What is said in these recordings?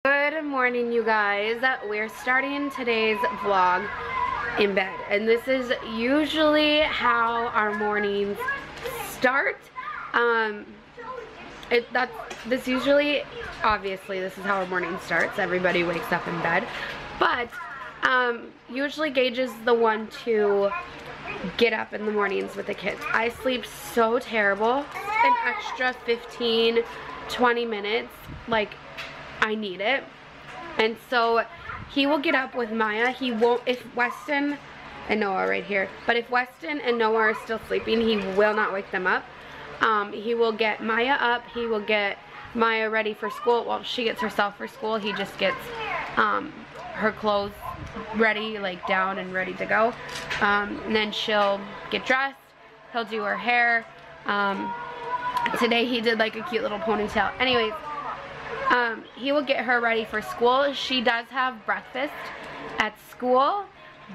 Good morning, you guys. We're starting today's vlog in bed, and this is usually how our mornings start. This usually, obviously, this is how our morning starts. Everybody wakes up in bed, but usually Gage is the one to get up in the mornings with the kids. I sleep so terrible. An extra 15-20 minutes, like, I need it. And so he will get up with Maya. He won't, if Weston and Noah are right here, but if Weston and Noah are still sleeping, he will not wake them up. He will get Maya up. He will get Maya ready for school. Well, she gets herself for school. He just gets her clothes ready, like down and ready to go. And then she'll get dressed. He'll do her hair. Today he did like a cute little ponytail. Anyways, he will get her ready for school. She does have breakfast at school,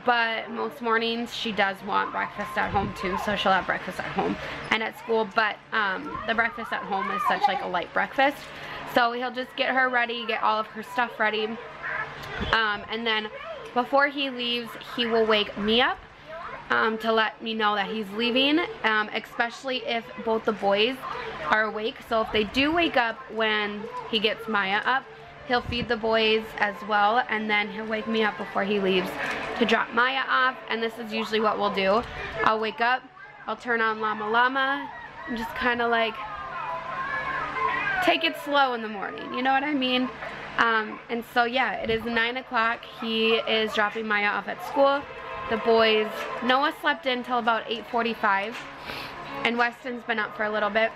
but most mornings she does want breakfast at home too, so she'll have breakfast at home and at school, but the breakfast at home is such like a light breakfast. So he'll just get her ready, get all of her stuff ready, and then before he leaves, he will wake me up to let me know that he's leaving, especially if both the boys are awake. So if they do wake up when he gets Maya up, he'll feed the boys as well, and then he'll wake me up before he leaves to drop Maya off. And this is usually what we'll do. I'll wake up, I'll turn on Llama Llama, and just kind of like take it slow in the morning, you know what I mean? And so yeah, it is 9 o'clock. He is dropping Maya off at school. The boys, Noah slept in till about 8:45, and Weston's been up for a little bit.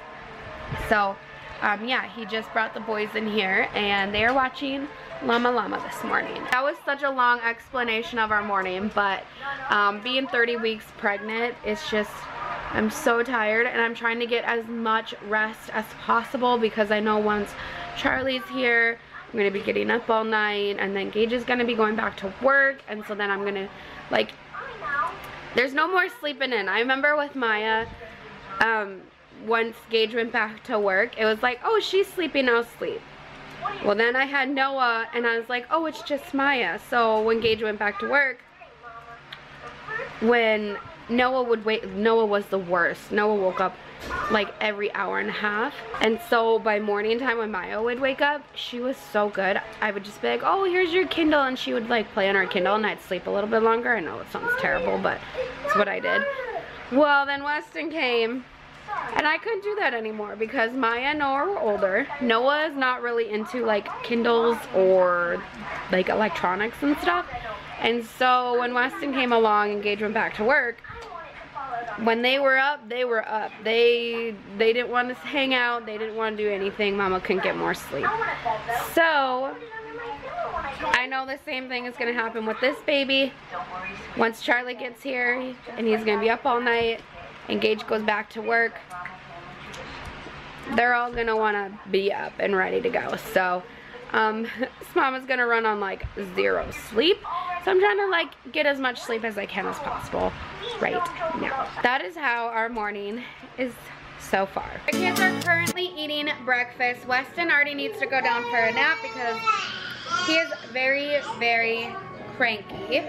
So yeah, he just brought the boys in here and they are watching Llama Llama this morning. That was such a long explanation of our morning, but being 30 weeks pregnant, it's just, I'm so tired, and I'm trying to get as much rest as possible because I know once Charlie's here, I'm gonna be getting up all night, and then Gage is gonna be going back to work, and so then I'm gonna, like, there's no more sleeping in. I remember with Maya, once Gage went back to work, it was like, oh, she's sleeping, I'll sleep. Well, then I had Noah, and I was like, oh, it's just Maya. So when Gage went back to work, when Noah would wait, Noah was the worst. Noah woke up like every hour and a half, and so by morning time when Maya would wake up, she was so good. I would just be like, oh, here's your Kindle, and she would like play on her Kindle, and I'd sleep a little bit longer. I know it sounds terrible, but it's what I did. Well, then Weston came, and I couldn't do that anymore because Maya and Noah were older. Noah is not really into like Kindles or like electronics and stuff, and so when Weston came along and Gage went back to work, when they were up, they were up. They didn't want to hang out. They didn't want to do anything. Mama couldn't get more sleep. So I know the same thing is going to happen with this baby. Once Charlie gets here, and he's going to be up all night, and Gage goes back to work, they're all going to want to be up and ready to go. So Mama's going to run on like 0 sleep. So I'm trying to like get as much sleep as I can as possible right now. That is how our morning is so far. The kids are currently eating breakfast. Weston already needs to go down for a nap because he is very, very cranky.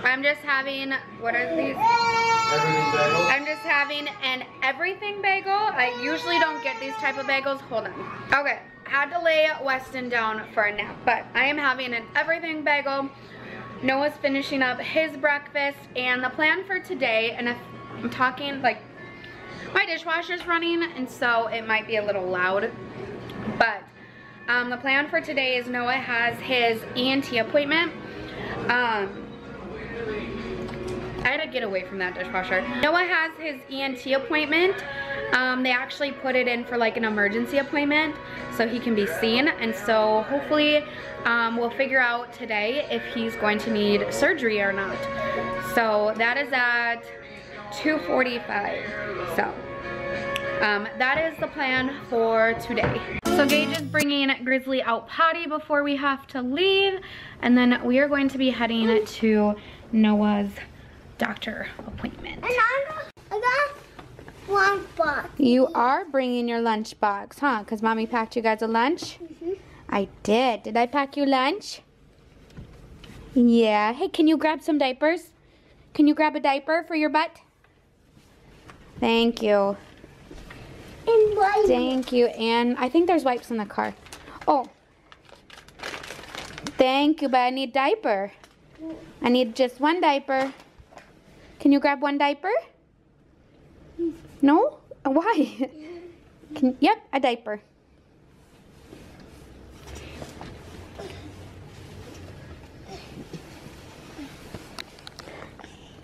I'm just having, what are these? I'm just having an everything bagel. I usually don't get these type of bagels. Hold on. Okay, had to lay Weston down for a nap, but I am having an everything bagel. Noah's finishing up his breakfast, and the plan for today, and if I'm talking, like, my dishwasher's running, and so it might be a little loud, but the plan for today is Noah has his E.N.T appointment. I had to get away from that dishwasher. Noah has his E.N.T appointment. They actually put it in for like an emergency appointment so he can be seen, and so hopefully we'll figure out today if he's going to need surgery or not. So that is at 2:45. So that is the plan for today. So Gage is bringing Grizzly out potty before we have to leave, and then we are going to be heading to Noah's doctor appointment. lunchbox. You are bringing your lunchbox, huh? Because Mommy packed you guys a lunch? Mm-hmm. I did. Did I pack you lunch? Yeah. Hey, can you grab some diapers? Can you grab a diaper for your butt? Thank you. And wipes. Thank you. And I think there's wipes in the car. Oh. Thank you, but I need diaper. I need just one diaper. Can you grab one diaper? No? Why? Yep, a diaper.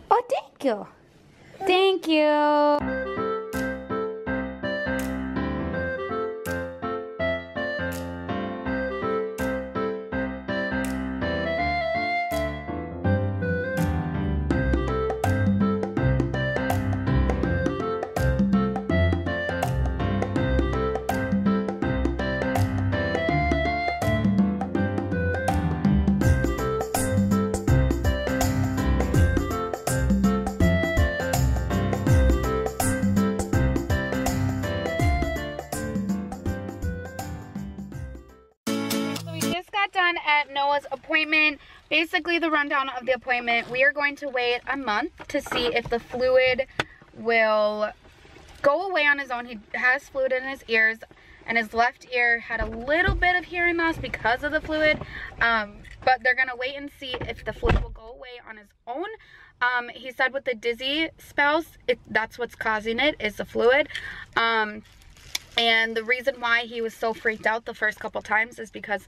Oh, thank you. Thank you. Done at Noah's appointment. Basically, the rundown of the appointment, we are going to wait a month to see if the fluid will go away on his own. He has fluid in his ears, and his left ear had a little bit of hearing loss because of the fluid, but they're gonna wait and see if the fluid will go away on his own. He said with the dizzy spells, that's what's causing it, is the fluid. And the reason why he was so freaked out the first couple times is because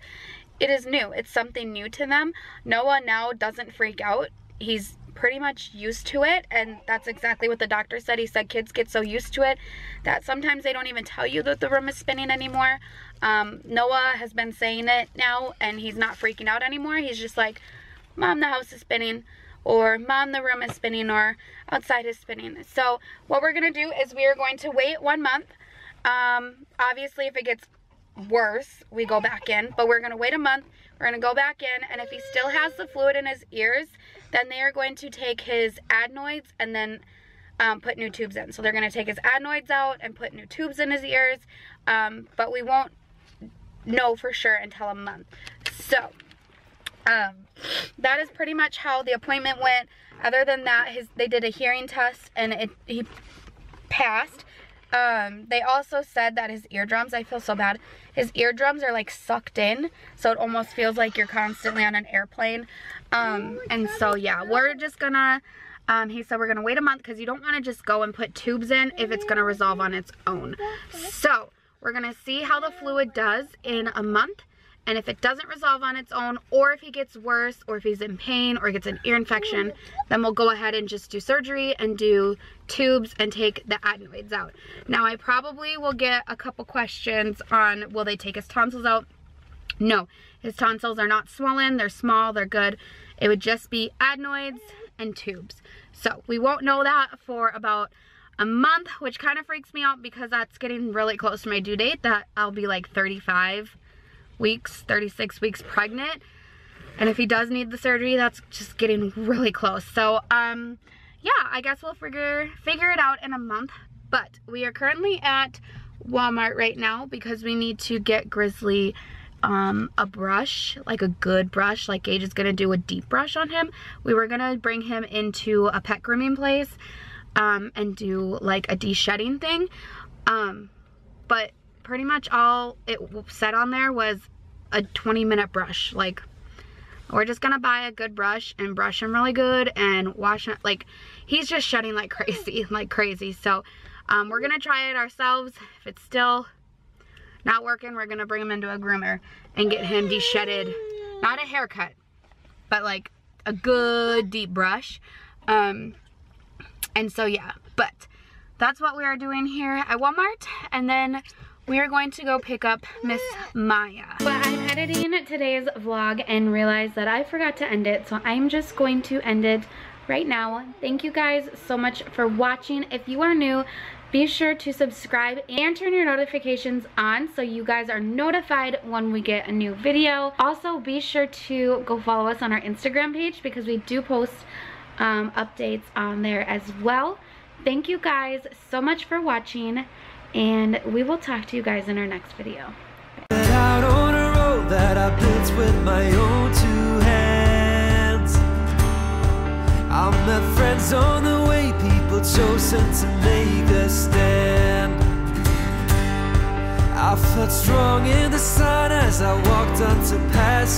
it is new. It's something new to them. Noah now doesn't freak out. He's pretty much used to it, and that's exactly what the doctor said. He said kids get so used to it that sometimes they don't even tell you that the room is spinning anymore. Noah has been saying it now, and he's not freaking out anymore. He's just like, Mom, the house is spinning, or Mom, the room is spinning, or outside is spinning. So what we're gonna do is we are going to wait 1 month. Obviously, if it gets worse, we go back in, but we're going to wait a month. We're going to go back in, and if he still has the fluid in his ears, then they are going to take his adenoids and then put new tubes in. So they're going to take his adenoids out and put new tubes in his ears, but we won't know for sure until a month. So that is pretty much how the appointment went. Other than that, they did a hearing test, and he passed. They also said that his eardrums, I feel so bad, his eardrums are like sucked in, so it almost feels like you're constantly on an airplane. And so yeah, we're just gonna, he said we're gonna wait a month because you don't want to just go and put tubes in if it's gonna resolve on its own. So we're gonna see how the fluid does in a month, and if it doesn't resolve on its own, or if he gets worse, or if he's in pain, or gets an ear infection, then we'll go ahead and just do surgery and do tubes and take the adenoids out. Now, I probably will get a couple questions on, will they take his tonsils out? No, his tonsils are not swollen, they're small, they're good. It would just be adenoids and tubes. So we won't know that for about a month, which kind of freaks me out because that's getting really close to my due date, that I'll be like 35 weeks, 36 weeks pregnant. And if he does need the surgery, that's just getting really close. So, yeah, I guess we'll figure it out in a month. But we are currently at Walmart right now because we need to get Grizzly a brush, like a good brush. Like Gage is gonna do a deep brush on him. We were gonna bring him into a pet grooming place and do like a de-shedding thing. But pretty much all it said on there was a 20-minute brush. Like, we're just gonna buy a good brush and brush him really good and wash him. Like, he's just shedding like crazy, So we're gonna try it ourselves. If it's still not working, we're gonna bring him into a groomer and get him de-shedded. Not a haircut, but like a good deep brush. And so yeah, but that's what we are doing here at Walmart, and then we are going to go pick up Miss Maya. But I'm editing today's vlog and realized that I forgot to end it, so I'm just going to end it right now. Thank you guys so much for watching. If you are new, be sure to subscribe and turn your notifications on so you guys are notified when we get a new video. Also, be sure to go follow us on our Instagram page because we do post updates on there as well. thank you guys so much for watching, and we will talk to you guys in our next video. Out on a road that I built with my own two hands. I met friends on the way, people chosen to make a stand. I felt strong in the sun as I walked on to pass.